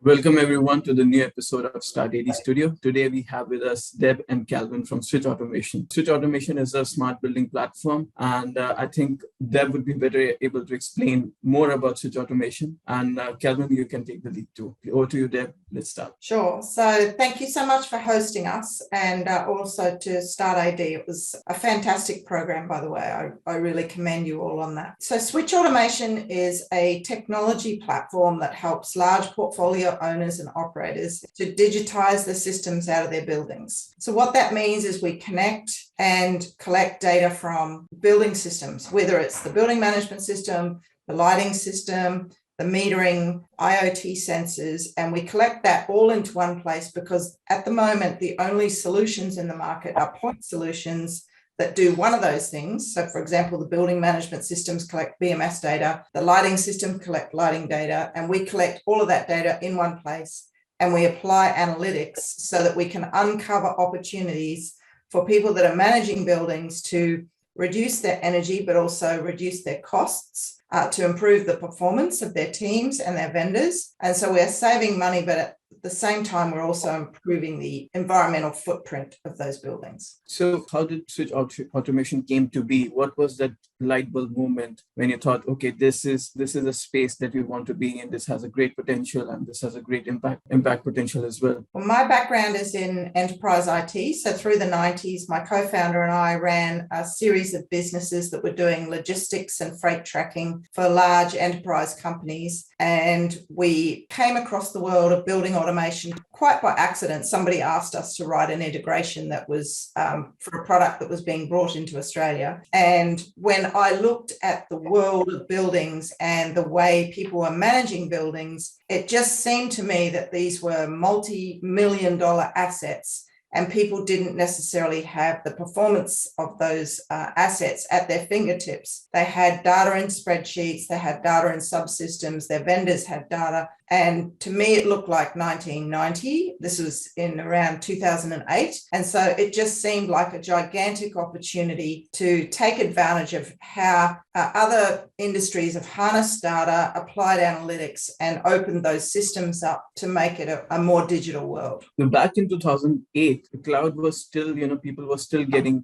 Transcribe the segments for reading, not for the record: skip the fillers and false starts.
Welcome everyone to the new episode of startAD Studio. Today we have with us Deb and Kelvin from Switch Automation. Switch Automation is a smart building platform, and I think Deb would be better able to explain more about Switch Automation. And Kelvin, you can take the lead too. Over to you, Deb. Let's start. Sure. So thank you so much for hosting us, and also to startAD. It was a fantastic program, by the way. I really commend you all on that. So Switch Automation is a technology platform that helps large portfolio owners and operators to digitize the systems out of their buildings. So what that means is we connect and collect data from building systems, whether it's the building management system, the lighting system, the metering, IoT sensors, and we collect that all into one place because at the moment, the only solutions in the market are point solutions that do one of those things. So for example, the building management systems collect BMS data, the lighting system collect lighting data, and we collect all of that data in one place. And we apply analytics so that we can uncover opportunities for people that are managing buildings to reduce their energy, but also reduce their costs, to improve the performance of their teams and their vendors. And so we're saving money, but at the same time, we're also improving the environmental footprint of those buildings. So how did Switch Automation came to be? What was that light bulb moment when you thought, okay, this is a space that we want to be in. This has a great potential and this has a great impact potential as well? Well, my background is in enterprise IT. So through the 90s, my co-founder and I ran a series of businesses that were doing logistics and freight tracking for large enterprise companies. And we came across the world of building automation quite by accident. Somebody asked us to write an integration that was for a product that was being brought into Australia. And when I looked at the world of buildings and the way people were managing buildings, it just seemed to me that these were multi-million-dollar assets, and people didn't necessarily have the performance of those assets at their fingertips. They had data in spreadsheets, they had data in subsystems, their vendors had data. And to me, it looked like 1990. This was in around 2008. And so it just seemed like a gigantic opportunity to take advantage of how other industries have harnessed data, applied analytics, and opened those systems up to make it a more digital world. Back in 2008, the cloud was still, people were still getting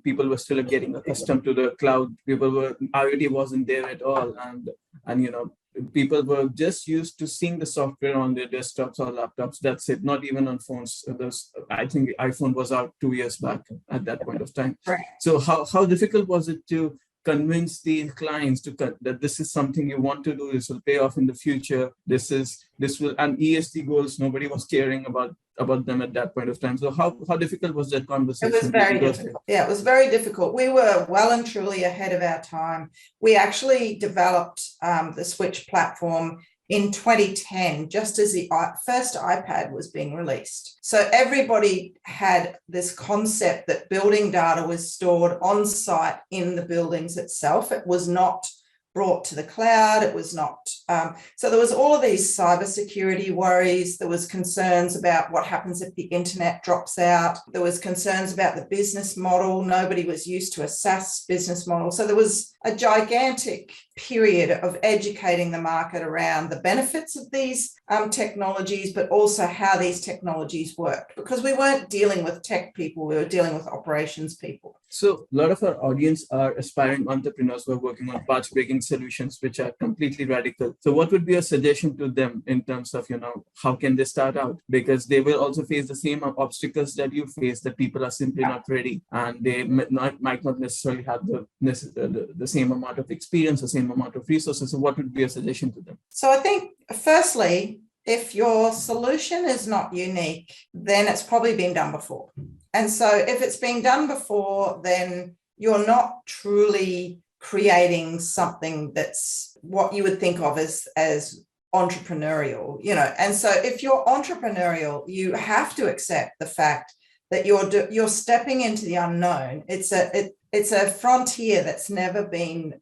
accustomed to the cloud. IoT wasn't there at all. And people were just used to seeing the software on their desktops or laptops. That's it. Not even on phones. I think the iPhone was out 2 years back at that point of time. Right. So how difficult was it to convince the clients that this is something you want to do? This will pay off in the future. And ESG goals, nobody was caring about them at that point of time. So how difficult was that conversation? It was very difficult. Yeah, it was very difficult. We were well and truly ahead of our time. We actually developed the Switch platform in 2010, just as the first iPad was being released. So everybody had this concept that building data was stored on site in the buildings itself. It was not brought to the cloud. It was not. So there was all of these cybersecurity worries. There was concerns about what happens if the internet drops out. There was concerns about the business model. Nobody was used to a SaaS business model. So there was a gigantic period of educating the market around the benefits of these technologies, but also how these technologies worked, because we weren't dealing with tech people, we were dealing with operations people. So a lot of our audience are aspiring entrepreneurs who are working on path-breaking solutions, which are completely radical. So what would be a suggestion to them in terms of, how can they start out? Because they will also face the same obstacles that you face, that people are simply not ready, and they might not necessarily have the same amount of experience, the same amount of resources. So what would be a suggestion to them? So I think, firstly, if your solution is not unique, then it's probably been done before. And so if it's been done before, then you're not truly creating something that's what you would think of as entrepreneurial, And so if you're entrepreneurial, you have to accept the fact that you're stepping into the unknown. It's a frontier that's never been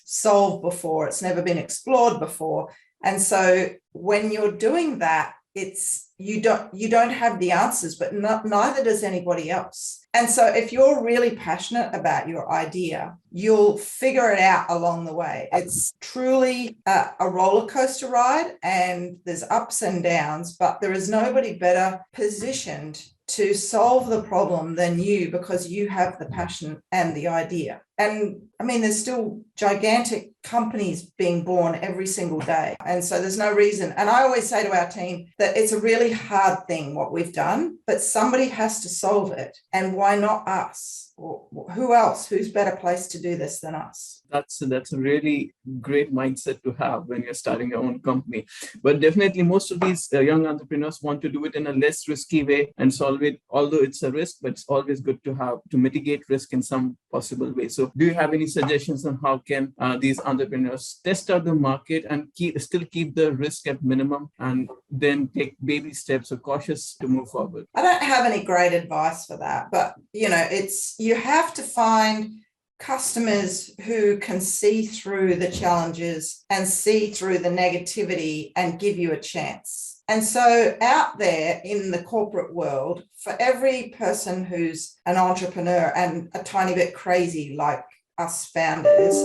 solved before. It's never been explored before. And so when you're doing that, it's you don't have the answers, but neither does anybody else. And so if you're really passionate about your idea, you'll figure it out along the way. It's truly a roller coaster ride, and there's ups and downs, but there is nobody better positioned to solve the problem than you, because you have the passion and the idea. And I mean, there's still gigantic companies being born every single day. And so there's no reason. And I always say to our team that it's a really hard thing, what we've done, but somebody has to solve it. And why not us? Or who else? Who's better placed to do this than us? That's a really great mindset to have when you're starting your own company. But definitely most of these young entrepreneurs want to do it in a less risky way and solve it, although it's a risk, but it's always good to mitigate risk in some possible way. So do you have any suggestions on how can these entrepreneurs test out the market and still keep the risk at minimum, and then take baby steps or cautious to move forward? I don't have any great advice for that, but you have to find customers who can see through the challenges and see through the negativity and give you a chance. And so out there in the corporate world, for every person who's an entrepreneur and a tiny bit crazy like us founders,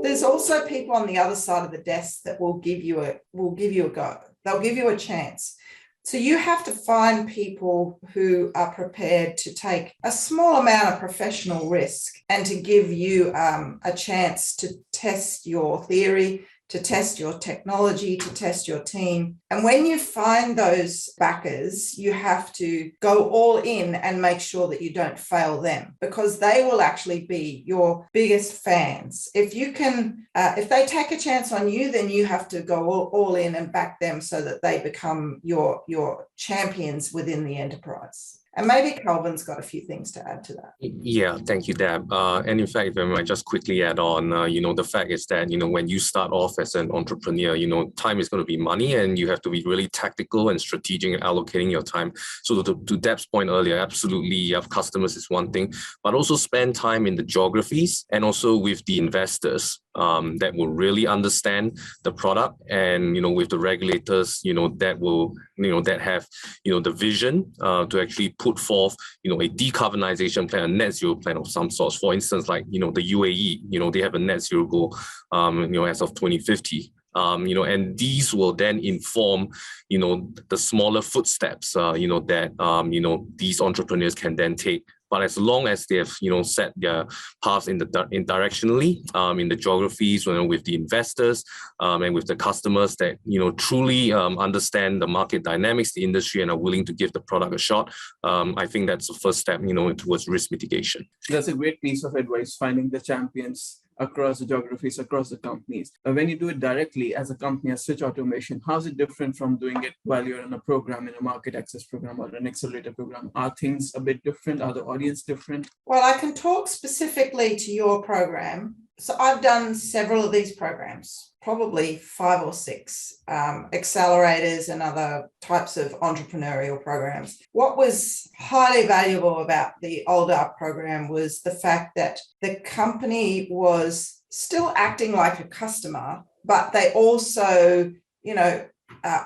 there's also people on the other side of the desk that will give you a go. They'll give you a chance. So you have to find people who are prepared to take a small amount of professional risk and to give you a chance to test your theory, to test your technology, to test your team. And when you find those backers, you have to go all in and make sure that you don't fail them, because they will actually be your biggest fans. If they take a chance on you, then you have to go all in and back them so that they become your champions within the enterprise. And maybe Kelvin's got a few things to add to that. Yeah, thank you, Deb. And in fact, if I might just quickly add on, the fact is that, when you start off as an entrepreneur, time is going to be money, and you have to be really tactical and strategic in allocating your time. So to Deb's point earlier, absolutely, you have customers is one thing, but also spend time in the geographies and also with the investors that will really understand the product, and, with the regulators, that will, that have, the vision to actually put forth, a decarbonization plan, a net zero plan of some sort. For instance, like, the UAE, they have a net zero goal, as of 2050. And these will then inform, the smaller footsteps, that, these entrepreneurs can then take. But as long as they have, set their paths in directionally, in the geographies, with the investors, and with the customers that, truly understand the market dynamics, the industry, and are willing to give the product a shot, I think that's the first step, towards risk mitigation. That's a great piece of advice, finding the champions across the geographies, across the companies. When you do it directly as a company, as Switch Automation, how is it different from doing it while you're in a program, in a market access program or an accelerator program? Are things a bit different? Are the audience different? Well, I can talk specifically to your program. So I've done several of these programs, probably 5 or 6 accelerators and other types of entrepreneurial programs. What was highly valuable about the Aldar program was the fact that the company was still acting like a customer, but they also,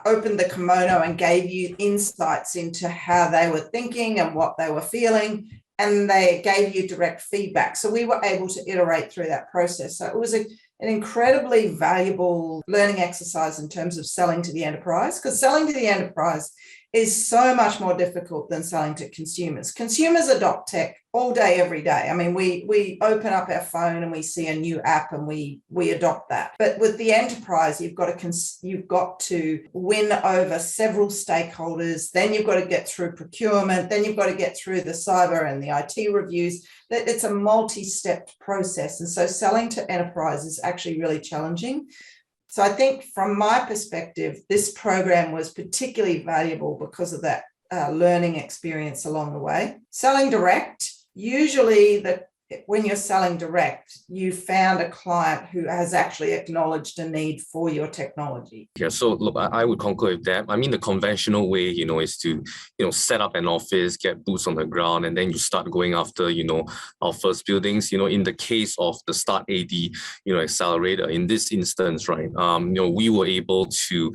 opened the kimono and gave you insights into how they were thinking and what they were feeling, and they gave you direct feedback. So we were able to iterate through that process. So it was an incredibly valuable learning exercise in terms of selling to the enterprise, because selling to the enterprise is so much more difficult than selling to consumers. Consumers adopt tech all day, every day. I mean, we open up our phone and we see a new app and we adopt that. But with the enterprise, you've got to win over several stakeholders. Then you've got to get through procurement. Then you've got to get through the cyber and the IT reviews. It's a multi-step process. And so selling to enterprise is actually really challenging. So I think from my perspective, this program was particularly valuable because of that learning experience along the way. Selling direct, usually the when you're selling direct, you found a client who has actually acknowledged a need for your technology. Yeah, so look, I would concur with that. I mean, the conventional way, is to, set up an office, get boots on the ground, and then you start going after, our first buildings. In the case of the startAD, accelerator, in this instance, right, we were able to,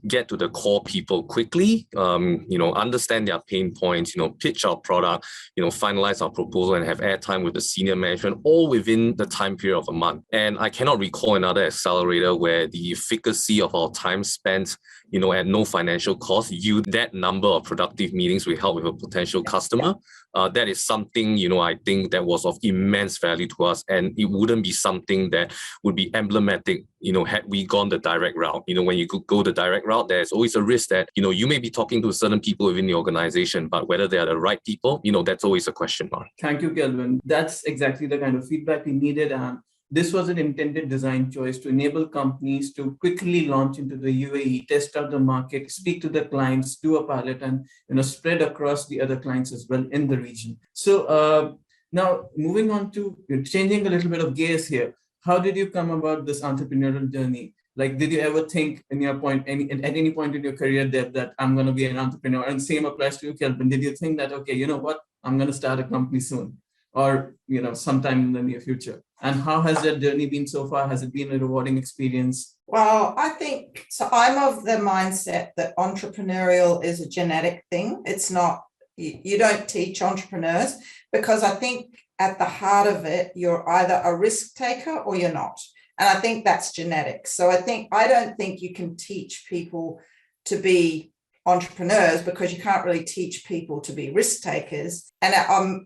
get to the core people quickly, understand their pain points, pitch our product, finalize our proposal and have airtime with the senior management, all within the time period of a month. And I cannot recall another accelerator where the efficacy of our time spent, at no financial cost, that number of productive meetings we held with a potential customer. That is something, I think that was of immense value to us, and it wouldn't be something that would be emblematic, had we gone the direct route. When you go the direct route, there's always a risk that, you may be talking to certain people within the organization, but whether they are the right people, that's always a question mark. Thank you, Kelvin. That's exactly the kind of feedback we needed. And this was an intended design choice to enable companies to quickly launch into the UAE, test out the market, speak to the clients, do a pilot, and spread across the other clients as well in the region. So now moving on to changing a little bit of gears here. How did you come about this entrepreneurial journey? Like, did you ever think at any point in your career, Deb, that I'm going to be an entrepreneur? And same applies to you, Kelvin. Did you think that, okay, you know what, I'm going to start a company soon, or sometime in the near future? And how has that journey been so far? Has it been a rewarding experience? Well, I think so. I'm of the mindset that entrepreneurial is a genetic thing. It's not, you don't teach entrepreneurs, because I think at the heart of it, you're either a risk taker or you're not. And I think that's genetic. So I don't think you can teach people to be entrepreneurs, because you can't really teach people to be risk takers. And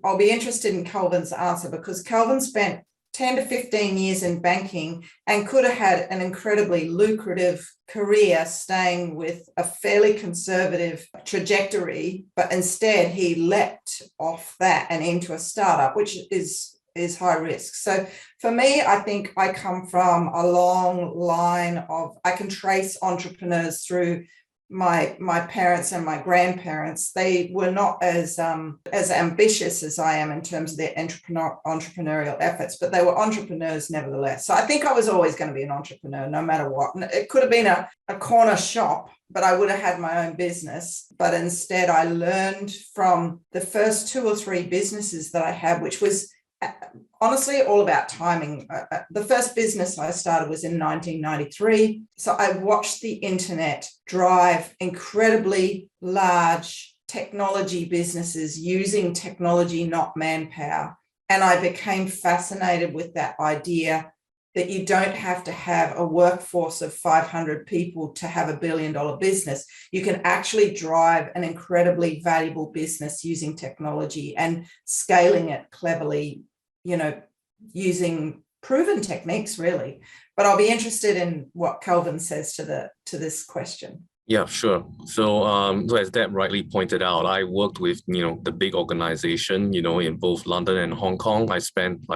I'll be interested in Kelvin's answer, because Kelvin spent 10 to 15 years in banking and could have had an incredibly lucrative career staying with a fairly conservative trajectory, but instead he leapt off that and into a startup, which is high risk. So for me, I think I come from a long line of, I can trace entrepreneurs through my parents and my grandparents. They were not as ambitious as I am in terms of their entrepreneurial efforts, but they were entrepreneurs nevertheless. So I think I was always going to be an entrepreneur, no matter what. And it could have been a corner shop, but I would have had my own business. But instead, I learned from the first 2 or 3 businesses that I had, which was honestly all about timing. The first business I started was in 1993. So I watched the internet drive incredibly large technology businesses using technology, not manpower. And I became fascinated with that idea that you don't have to have a workforce of 500 people to have $1 billion business. You can actually drive an incredibly valuable business using technology and scaling it cleverly, using proven techniques, really. But I'll be interested in what Kelvin says to this question. Yeah, sure. So as Deb rightly pointed out, I worked with, the big organization, in both London and Hong Kong. I spent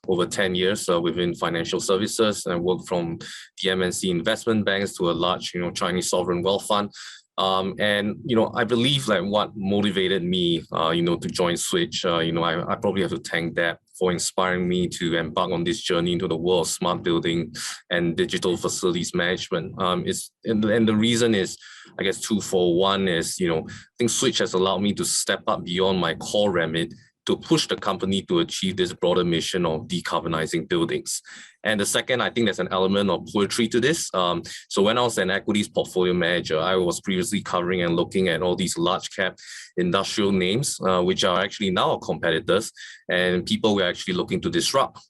over 10 years within financial services, and worked from the MNC investment banks to a large, Chinese sovereign wealth fund. And I believe what motivated me, to join Switch, I probably have to thank Deb for inspiring me to embark on this journey into the world of smart building and digital facilities management. And the reason is, I guess, twofold. One is, I think Switch has allowed me to step up beyond my core remit to push the company to achieve this broader mission of decarbonizing buildings. And the second, I think there's an element of poetry to this. So when I was an equities portfolio manager, I was previously covering and looking at all these large cap industrial names, which are actually now our competitors, and people we're actually looking to disrupt.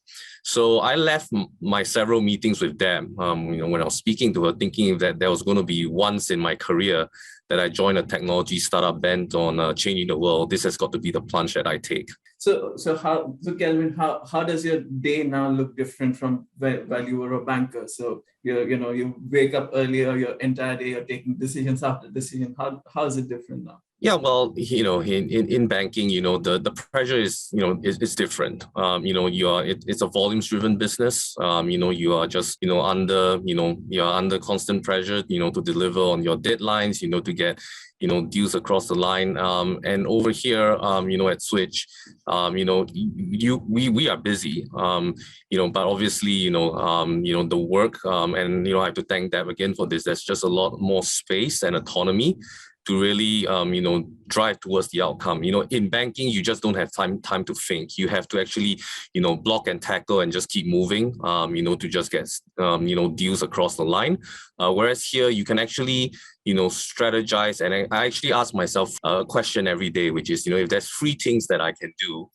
So I left my several meetings with them, when I was speaking to her, thinking that there was going to be once in my career that I joined a technology startup bent on changing the world. This has got to be the plunge that I take. So Kelvin, how does your day now look different from while you were a banker? So you wake up earlier, your entire day you're taking decisions after decision. How is it different now? Yeah, well, in banking, the pressure is different. It's a volumes driven business. You are just, you're under constant pressure, to deliver on your deadlines, to get, deals across the line. And over here, at Switch, we are busy, but obviously, the work, and, I have to thank Deb again for this. There's just a lot more space and autonomy to really, drive towards the outcome. In banking, you just don't have time to think. You have to actually, block and tackle and just keep moving, to just get, deals across the line. Whereas here, you can actually, strategize. And I actually ask myself a question every day, which is, if there's 3 things that I can do,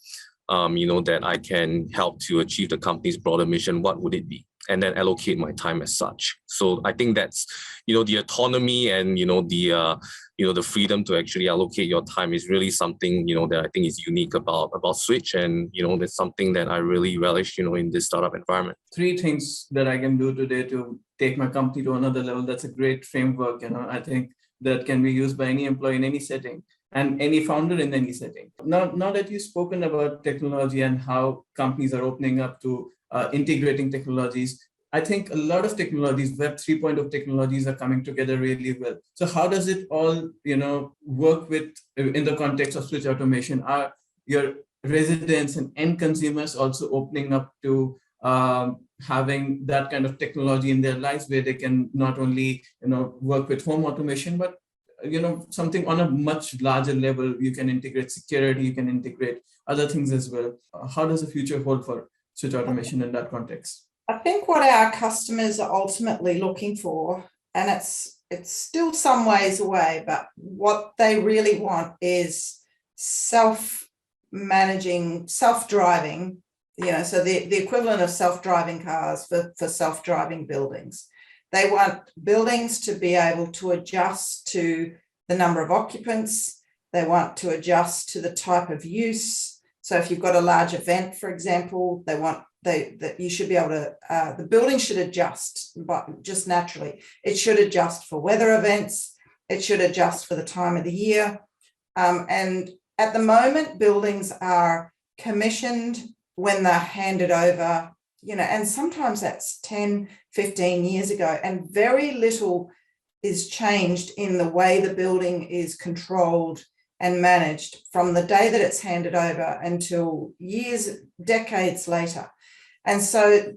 that I can help to achieve the company's broader mission, what would it be? And then allocate my time as such. So I think that's, the autonomy and, the freedom to actually allocate your time is really something, that I think is unique about Switch. And, that's something that I really relish, in this startup environment. 3 things that I can do today to take my company to another level. That's a great framework. I think that can be used by any employee in any setting and any founder in any setting. Now that you've spoken about technology and how companies are opening up to integrating technologies, I think a lot of technologies, Web 3.0 technologies are coming together really well. So how does it all, work with in the context of Switch automation? Are your residents and end consumers also opening up to having that kind of technology in their lives where they can not only, work with home automation, but something on a much larger level? You can integrate security, you can integrate other things as well. How does the future hold for Switch automation in that context? I think what our customers are ultimately looking for, and it's still some ways away, but what they really want is self-managing, self-driving, so the equivalent of self-driving cars for self-driving buildings. They want buildings to be able to adjust to the number of occupants. They want to adjust to the type of use. So if you've got a large event, for example, that you should be able to, the building should adjust, but just naturally. It should adjust for weather events. It should adjust for the time of the year. And at the moment, buildings are commissioned when they're handed over, and sometimes that's 10, 15 years ago, and very little is changed in the way the building is controlled and managed from the day that it's handed over until years, decades later. And so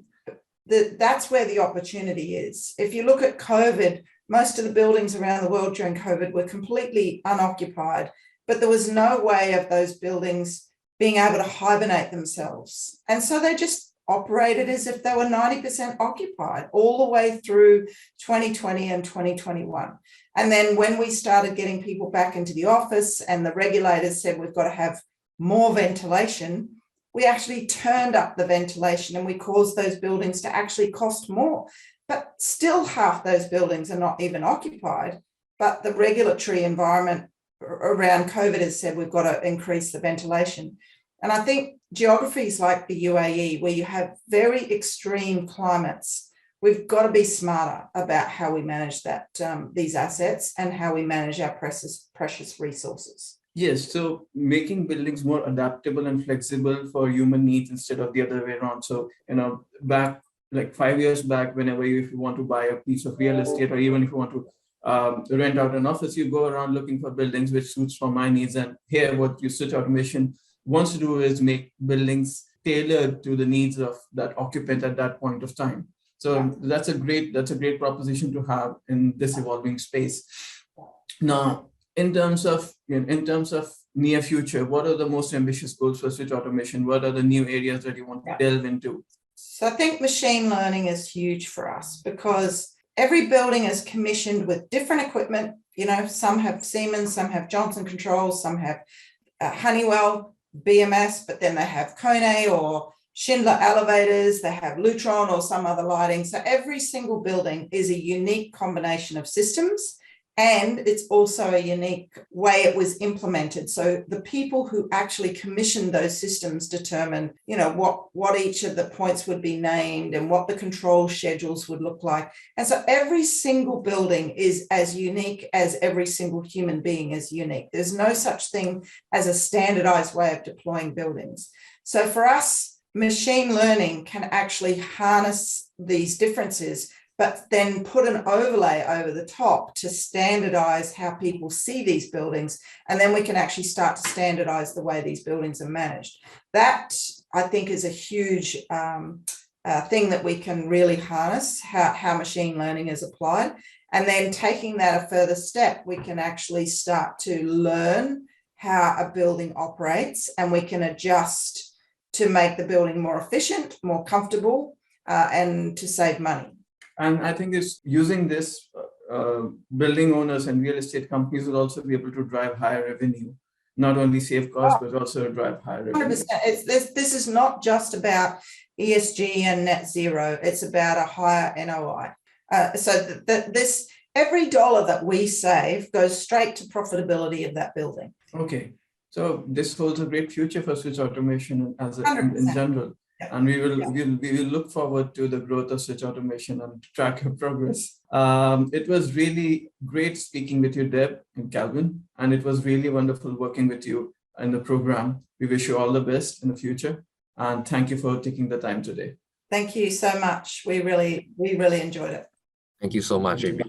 that's where the opportunity is. If you look at COVID, most of the buildings around the world during COVID were completely unoccupied, but there was no way of those buildings being able to hibernate themselves. And so they just operated as if they were 90% occupied all the way through 2020 and 2021. And then when we started getting people back into the office and the regulators said we've got to have more ventilation, we actually turned up the ventilation and we caused those buildings to actually cost more. But still half those buildings are not even occupied. But the regulatory environment around COVID has said we've got to increase the ventilation. And I think geographies like the UAE, where you have very extreme climates, we've got to be smarter about how we manage that these assets and how we manage our precious resources. Yes, so making buildings more adaptable and flexible for human needs instead of the other way around. So, back like 5 years back, whenever if you want to buy a piece of real estate, or even if you want to rent out an office, you go around looking for buildings which suits for my needs. And here, what your Switch automation wants to do is make buildings tailored to the needs of that occupant at that point of time. So that's a great proposition to have in this evolving space. Now, in terms of near future, what are the most ambitious goals for Switch automation? What are the new areas that you want to delve into? So I think machine learning is huge for us because every building is commissioned with different equipment. Some have Siemens, some have Johnson Controls, some have Honeywell, BMS, but then they have Kone or Schindler elevators, they have Lutron or some other lighting. So every single building is a unique combination of systems And it's also a unique way it was implemented. So the people who actually commissioned those systems determined, what each of the points would be named and what the control schedules would look like. And so every single building is as unique as every single human being is unique. There's no such thing as a standardized way of deploying buildings. So for us, machine learning can actually harness these differences, but then put an overlay over the top to standardize how people see these buildings. And then we can actually start to standardize the way these buildings are managed. That, I think, is a huge thing that we can really harness, how machine learning is applied. And then taking that a further step, we can actually start to learn how a building operates, and we can adjust to make the building more efficient, more comfortable, and to save money. And I think it's using this, building owners and real estate companies will also be able to drive higher revenue, not only save costs, but also drive higher revenue. 100%. This is not just about ESG and net zero. It's about a higher NOI. This every dollar that we save goes straight to profitability of that building. Okay, so this holds a great future for Switch Automation in general. Yeah. And we will look forward to the growth of Switch Automation and track your progress. It was really great speaking with you, Deb and Kelvin, and it was really wonderful working with you in the program. We wish you all the best in the future, and thank you for taking the time today. Thank you so much. We really enjoyed it. Thank you so much, AB.